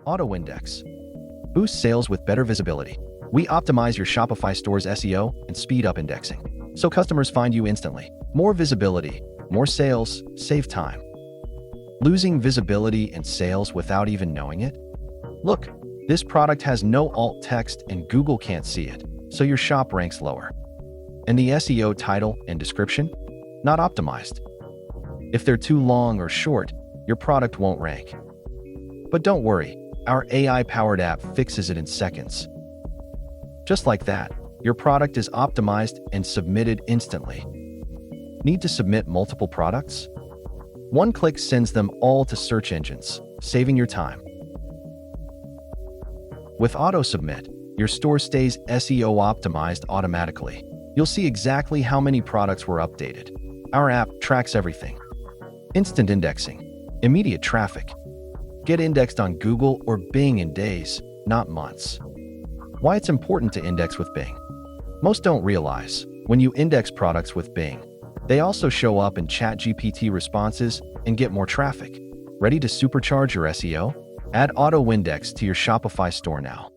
AutoIndex. Boost sales with better visibility. We optimize your Shopify store's SEO and speed up indexing, so customers find you instantly. More visibility, more sales, save time. Losing visibility and sales without even knowing it? Look, this product has no alt text and Google can't see it, so your shop ranks lower. And the SEO title and description? Not optimized. If they're too long or short, your product won't rank. But don't worry, our AI-powered app fixes it in seconds. Just like that, your product is optimized and submitted instantly. Need to submit multiple products? One click sends them all to search engines, saving your time. With Auto Submit, your store stays SEO optimized automatically. You'll see exactly how many products were updated. Our app tracks everything. Instant indexing, immediate traffic. Get indexed on Google or Bing in days, not months. Why it's important to index with Bing? Most don't realize, when you index products with Bing, they also show up in ChatGPT responses and get more traffic. Ready to supercharge your SEO? Add AutoIndex to your Shopify store now.